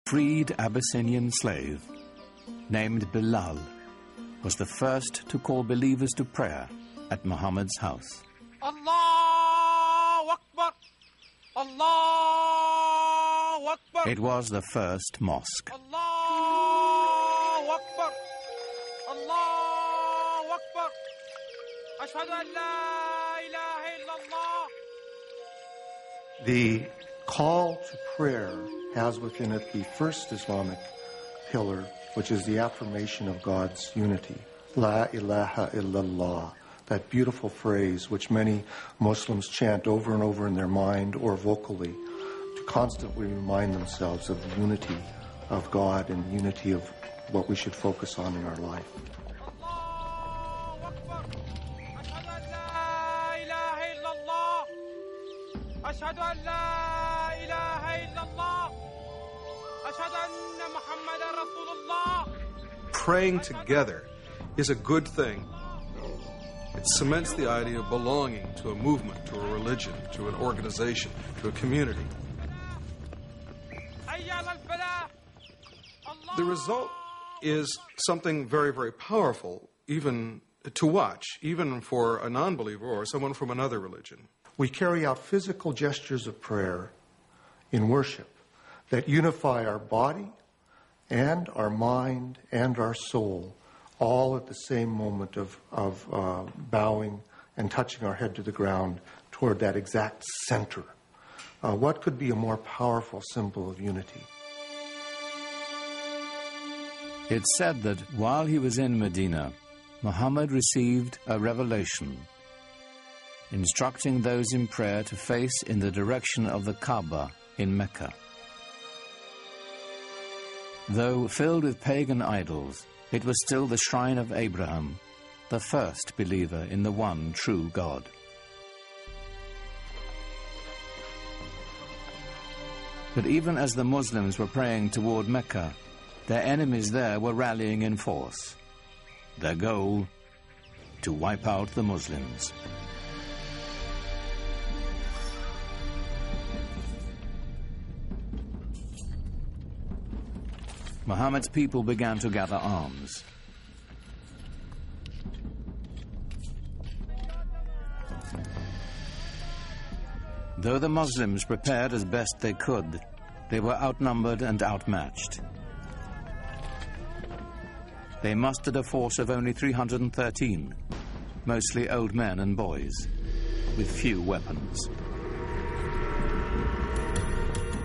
freed Abyssinian slave named Bilal was the first to call believers to prayer at Muhammad's house. Allahu Akbar! Allahu Akbar! It was the first mosque. Allahu Akbar! Allahu Akbar! Ashhadu an la ilaha illallah. The call to prayer has within it the first Islamic pillar, which is the affirmation of God's unity. La ilaha illallah, that beautiful phrase which many Muslims chant over and over in their mind or vocally to constantly remind themselves of the unity of God and unity of what we should focus on in our life. Allahu Akbar! Ashhadu an la ilaha illallah. Ashhadu an la ilaha illallah. Ashhadu anna Muhammadan Rasulullah. Praying together is a good thing. It cements the idea of belonging to a movement, to a religion, to an organization, to a community. The result is something very, very powerful, even to watch, even for a non-believer or someone from another religion. We carry out physical gestures of prayer in worship that unify our body and our mind and our soul, all at the same moment of bowing and touching our head to the ground toward that exact center. What could be a more powerful symbol of unity? It's said that while he was in Medina, Muhammad received a revelation instructing those in prayer to face in the direction of the Kaaba in Mecca. Though filled with pagan idols, it was still the shrine of Abraham, the first believer in the one true God. But even as the Muslims were praying toward Mecca, their enemies there were rallying in force. Their goal, to wipe out the Muslims. Muhammad's people began to gather arms. Though the Muslims prepared as best they could, they were outnumbered and outmatched. They mustered a force of only 313, mostly old men and boys, with few weapons.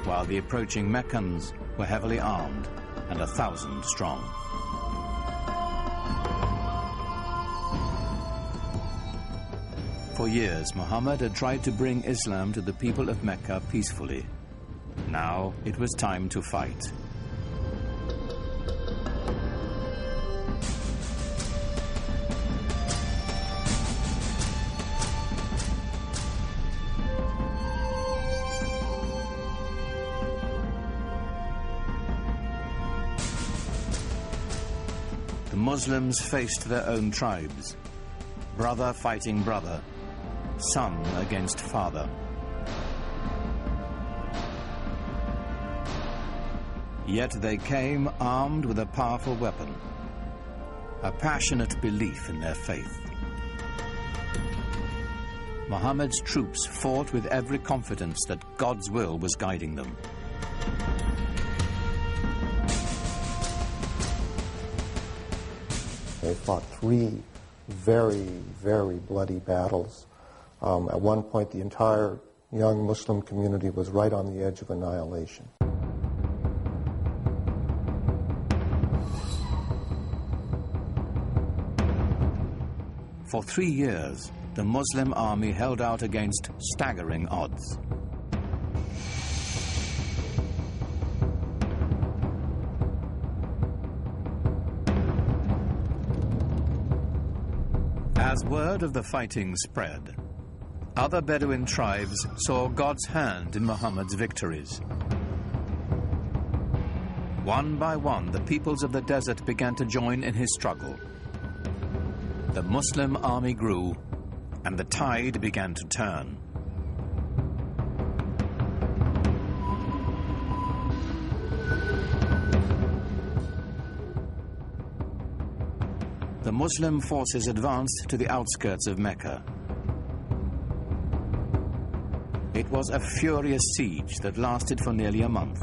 While the approaching Meccans were heavily armed and 1,000 strong. For years, Muhammad had tried to bring Islam to the people of Mecca peacefully. Now it was time to fight. The Muslims faced their own tribes, brother fighting brother, son against father. Yet they came armed with a powerful weapon, a passionate belief in their faith. Muhammad's troops fought with every confidence that God's will was guiding them. They fought 3 very, very bloody battles. At one point, the entire young Muslim community was right on the edge of annihilation. For 3 years, the Muslim army held out against staggering odds. As word of the fighting spread, other Bedouin tribes saw God's hand in Muhammad's victories. One by one, the peoples of the desert began to join in his struggle. The Muslim army grew, and the tide began to turn. the Muslim forces advanced to the outskirts of Mecca. It was a furious siege that lasted for nearly a month.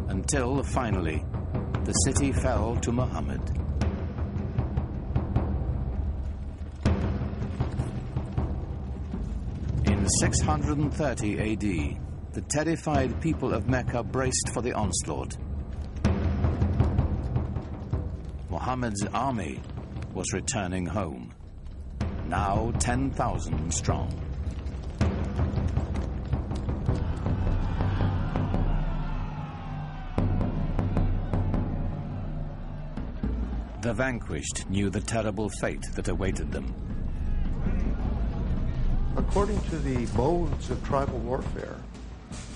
Until, finally, the city fell to Muhammad. In 630 AD, the terrified people of Mecca braced for the onslaught. Muhammad's army was returning home, now 10,000 strong. The vanquished knew the terrible fate that awaited them. According to the modes of tribal warfare,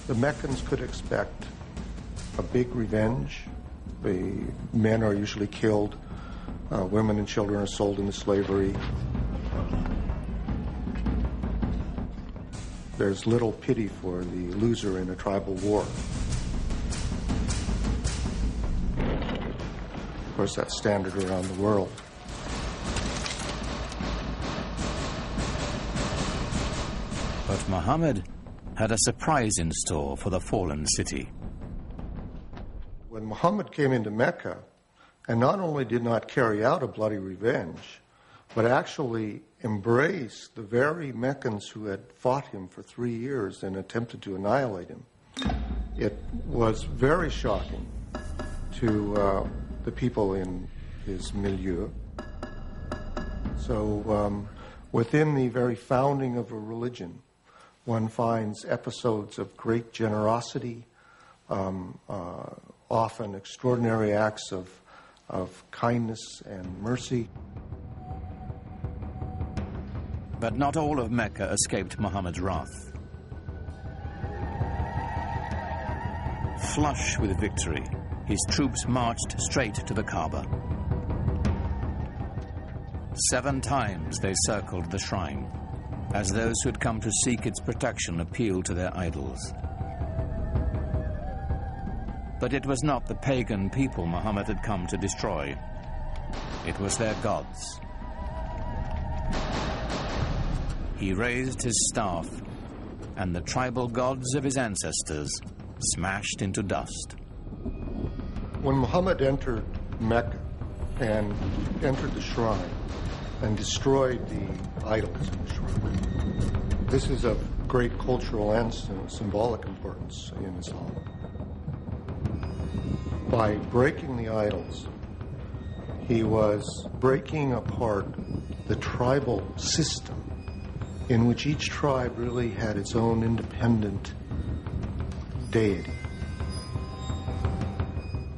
the Meccans could expect a big revenge. The men are usually killed, women and children are sold into slavery. There's little pity for the loser in a tribal war. Of course, that's standard around the world. But Muhammad had a surprise in store for the fallen city. When Muhammad came into Mecca, and not only did not carry out a bloody revenge, but actually embraced the very Meccans who had fought him for 3 years and attempted to annihilate him, it was very shocking to the people in his milieu. So within the very founding of a religion, one finds episodes of great generosity, often extraordinary acts of kindness and mercy. But not all of Mecca escaped Muhammad's wrath. Flush with victory, his troops marched straight to the Kaaba. 7 times they circled the shrine, as those who had come to seek its protection appealed to their idols. But it was not the pagan people Muhammad had come to destroy. It was their gods. He raised his staff, and the tribal gods of his ancestors smashed into dust. When Muhammad entered Mecca and entered the shrine and destroyed the idols in the shrine, this is of great cultural and symbolic importance in Islam. By breaking the idols, he was breaking apart the tribal system in which each tribe really had its own independent deity.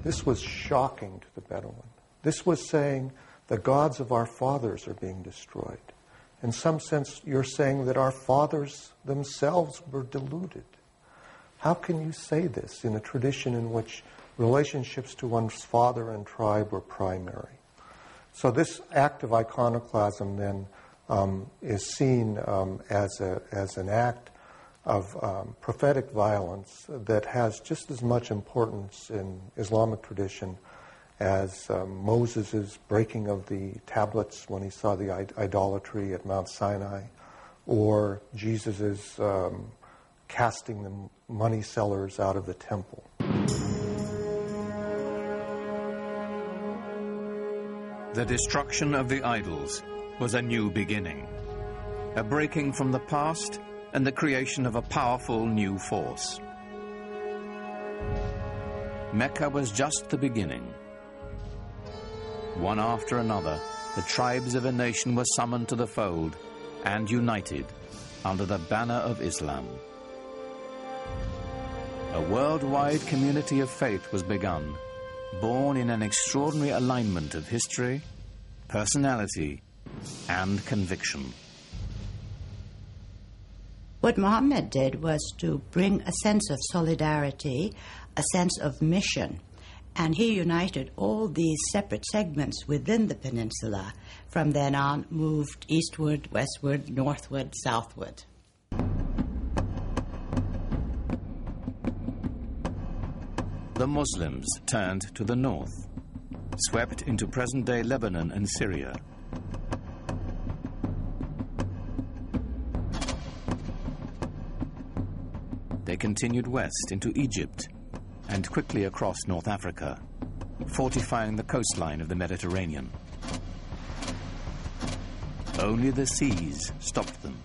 This was shocking to the Bedouin. This was saying the gods of our fathers are being destroyed. In some sense, you're saying that our fathers themselves were deluded. How can you say this in a tradition in which relationships to one's father and tribe were primary? So this act of iconoclasm then is seen as an act of prophetic violence that has just as much importance in Islamic tradition as Moses' breaking of the tablets when he saw the idolatry at Mount Sinai, or Jesus' casting the money sellers out of the temple. The destruction of the idols was a new beginning, a breaking from the past and the creation of a powerful new force. Mecca was just the beginning. One after another, the tribes of a nation were summoned to the fold and united under the banner of Islam. A worldwide community of faith was begun, born in an extraordinary alignment of history, personality, and conviction. What Muhammad did was to bring a sense of solidarity, a sense of mission, and he united all these separate segments within the peninsula. From then on, moved eastward, westward, northward, southward. The Muslims turned to the north, swept into present-day Lebanon and Syria. They continued west into Egypt and quickly across North Africa, fortifying the coastline of the Mediterranean. Only the seas stopped them.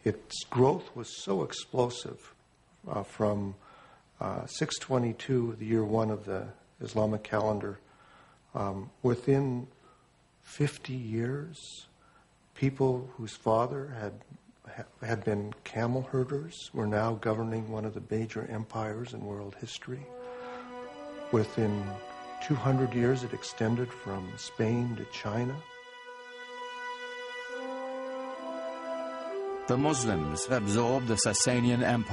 Its growth was so explosive from 622, the year one of the Islamic calendar. Within 50 years, people whose father had been camel herders were now governing one of the major empires in world history. Within 200 years, it extended from Spain to China. The Muslims absorbed the Sasanian Empire.